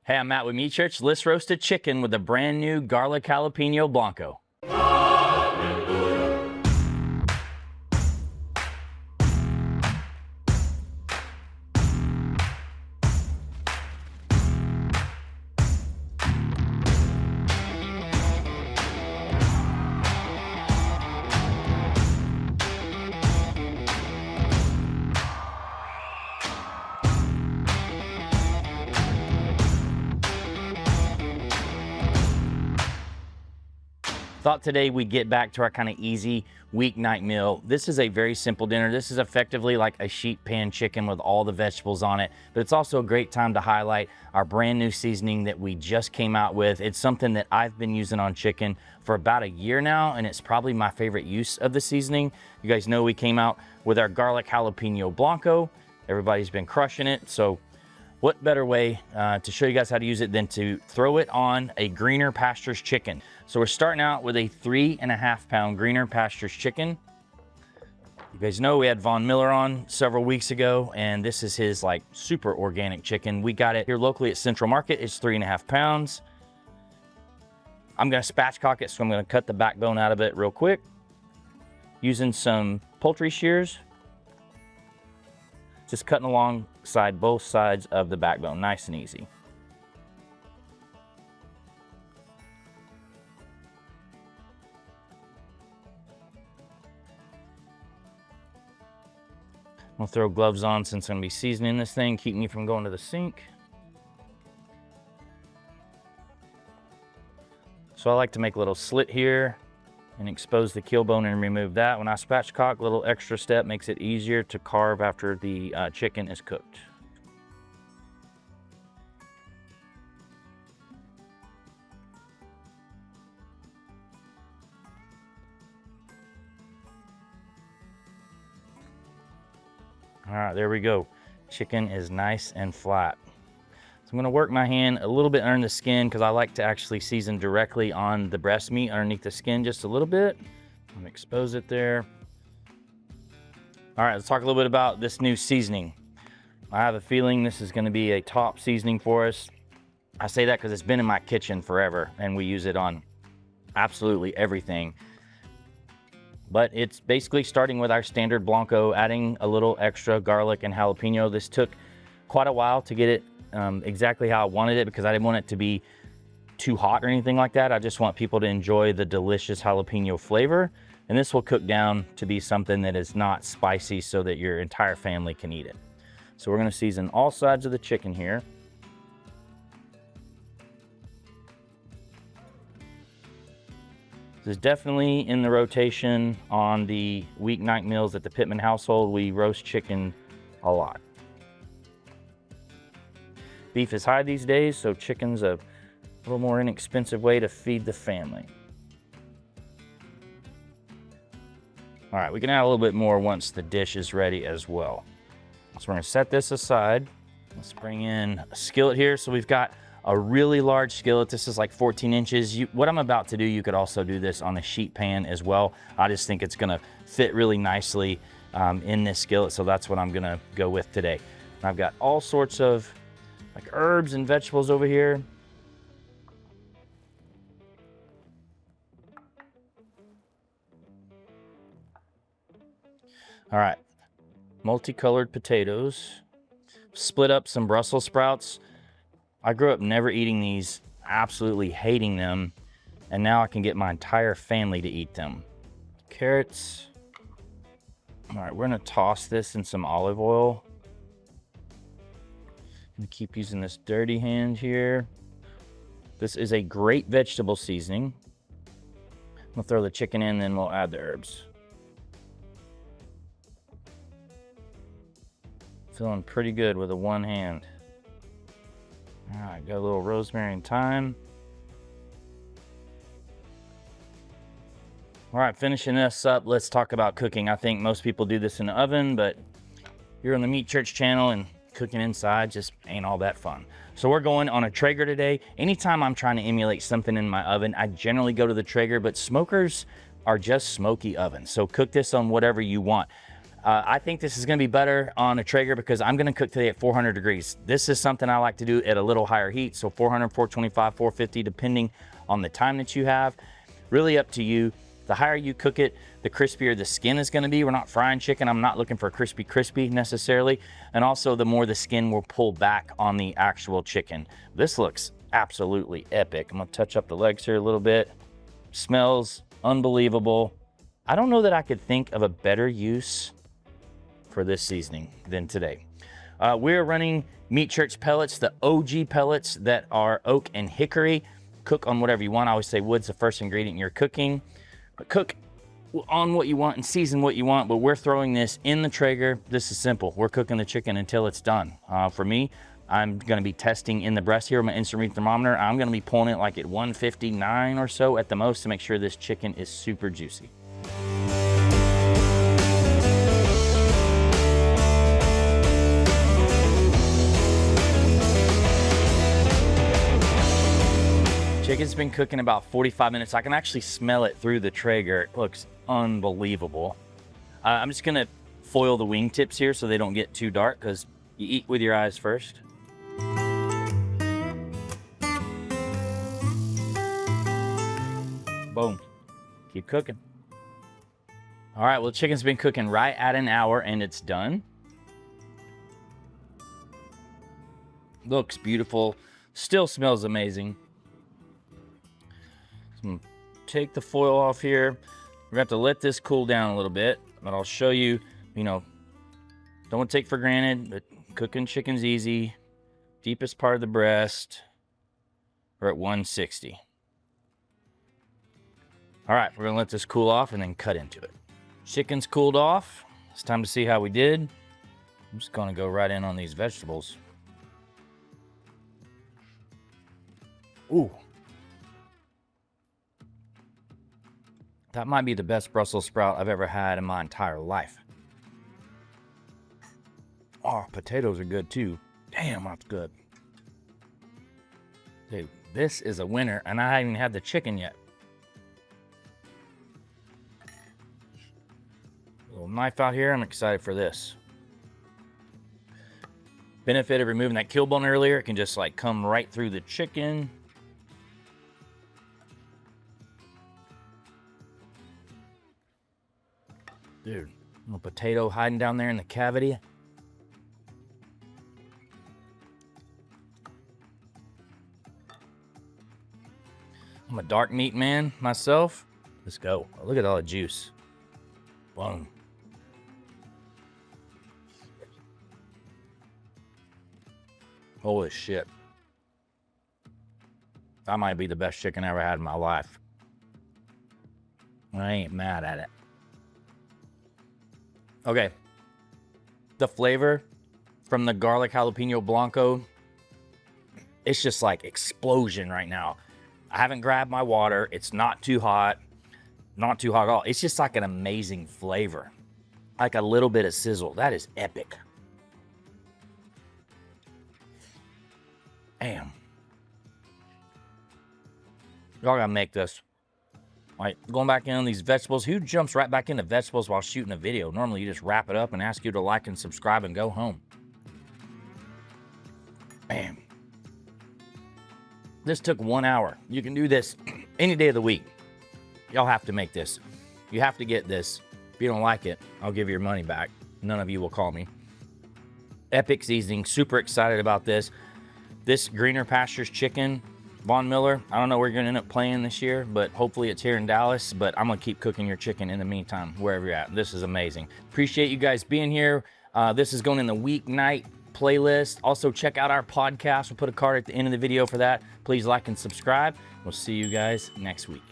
Hey, I'm Matt with Meat Church. Let's roast a chicken with a brand new Garlic Jalapeño BLANCO. Thought today we'd get back to our kind of easy weeknight meal. This is a very simple dinner. This is effectively like a sheet pan chicken with all the vegetables on it, but it's also a great time to highlight our brand new seasoning that we just came out with. It's something that I've been using on chicken for about a year now, and it's probably my favorite use of the seasoning. You guys know we came out with our Garlic Jalapeño BLANCO. Everybody's been crushing it, so what better way to show you guys how to use it than to throw it on a greener pastures chicken. So we're starting out with a 3.5 pound greener pastures chicken. You guys know we had Von Miller on several weeks ago, and this is his like super organic chicken. We got it here locally at Central Market. It's 3.5 pounds. I'm gonna spatchcock it, so I'm gonna cut the backbone out of it real quick using some poultry shears. Just cutting alongside both sides of the backbone, nice and easy. I'm gonna throw gloves on since I'm gonna be seasoning this thing, keep me from going to the sink. So I like to make a little slit here and expose the keel bone and remove that. When I spatchcock, a little extra step makes it easier to carve after the chicken is cooked. All right, there we go. Chicken is nice and flat. So I'm gonna work my hand a little bit under the skin because I like to actually season directly on the breast meat underneath the skin just a little bit. I'm gonna expose it there. All right, let's talk a little bit about this new seasoning. I have a feeling this is gonna be a top seasoning for us. I say that because it's been in my kitchen forever and we use it on absolutely everything. But it's basically starting with our standard BLANCO, adding a little extra garlic and jalapeno. This took quite a while to get it exactly how I wanted it because I didn't want it to be too hot or anything like that. I just want people to enjoy the delicious jalapeno flavor. And this will cook down to be something that is not spicy so that your entire family can eat it. So we're gonna season all sides of the chicken here. This is definitely in the rotation on the weeknight meals at the Pittman household. We roast chicken a lot. Beef is high these days, so chicken's a little more inexpensive way to feed the family. All right, we can add a little bit more once the dish is ready as well. So we're gonna set this aside. Let's bring in a skillet here. So we've got a really large skillet. This is like 14 inches. What I'm about to do, you could also do this on a sheet pan as well. I just think it's gonna fit really nicely in this skillet, so that's what I'm gonna go with today. And I've got all sorts of like herbs and vegetables over here. All right, multicolored potatoes. Split up some Brussels sprouts. I grew up never eating these, absolutely hating them, and now I can get my entire family to eat them. Carrots. All right, we're gonna toss this in some olive oil. I'm gonna keep using this dirty hand here. This is a great vegetable seasoning. We'll throw the chicken in, then we'll add the herbs. Feeling pretty good with a one hand. All right, got a little rosemary and thyme. All right, finishing this up, let's talk about cooking. I think most people do this in the oven, but you're on the Meat Church channel and cooking inside just ain't all that fun. So we're going on a Traeger today. Anytime I'm trying to emulate something in my oven, I generally go to the Traeger, but smokers are just smoky ovens. So cook this on whatever you want. I think this is gonna be better on a Traeger because I'm gonna cook today at 400 degrees. This is something I like to do at a little higher heat. So 400, 425, 450, depending on the time that you have. Really up to you. The higher you cook it, the crispier the skin is gonna be. We're not frying chicken. I'm not looking for crispy necessarily. And also the more the skin will pull back on the actual chicken. This looks absolutely epic. I'm gonna touch up the legs here a little bit. Smells unbelievable. I don't know that I could think of a better use for this seasoning than today. We're running Meat Church pellets, the OG pellets that are oak and hickory. Cook on whatever you want. I always say wood's the first ingredient in your cooking. But cook on what you want and season what you want, but we're throwing this in the Traeger. This is simple. We're cooking the chicken until it's done. For me, I'm gonna be testing in the breast here with my instant read thermometer. I'm gonna be pulling it like at 159 or so at the most to make sure this chicken is super juicy. Chicken's been cooking about 45 minutes. I can actually smell it through the Traeger. It looks unbelievable. I'm just gonna foil the wingtips here so they don't get too dark because you eat with your eyes first. Boom, keep cooking. All right, well, the chicken's been cooking right at an hour and it's done. Looks beautiful, still smells amazing. Take the foil off here. We're gonna have to let this cool down a little bit, but I'll show you, don't take for granted, but cooking chicken's easy. Deepest part of the breast, we're at 160. All right, we're gonna let this cool off and then cut into it. Chicken's cooled off. It's time to see how we did. I'm just gonna go right in on these vegetables. Ooh. That might be the best Brussels sprout I've ever had in my entire life. Oh, potatoes are good too. Damn, that's good. Dude, this is a winner, and I haven't even had the chicken yet. Little knife out here, I'm excited for this. Benefit of removing that kill bone earlier, it can just like come right through the chicken. Dude, little potato hiding down there in the cavity. I'm a dark meat man myself. Let's go. Oh, look at all the juice. Boom. Holy shit. That might be the best chicken I ever had in my life. I ain't mad at it. Okay, the flavor from the Garlic Jalapeno Blanco, it's just like explosion right now. I haven't grabbed my water. It's not too hot at all. It's just like an amazing flavor, like a little bit of sizzle. That is epic. Damn. Y'all gotta make this. Like, going back in on these vegetables. Who jumps right back into vegetables while shooting a video? Normally, you just wrap it up and ask you to like and subscribe and go home. Bam. This took 1 hour. You can do this any day of the week. Y'all have to make this. You have to get this. If you don't like it, I'll give you your money back. None of you will call me. Epic seasoning. Super excited about this. This Greener Pastures chicken, Von Miller, I don't know where you're gonna end up playing this year, but hopefully it's here in Dallas, but I'm gonna keep cooking your chicken in the meantime, wherever you're at. This is amazing. Appreciate you guys being here. This is going in the weeknight playlist. Also check out our podcast. We'll put a card at the end of the video for that. Please like and subscribe. We'll see you guys next week.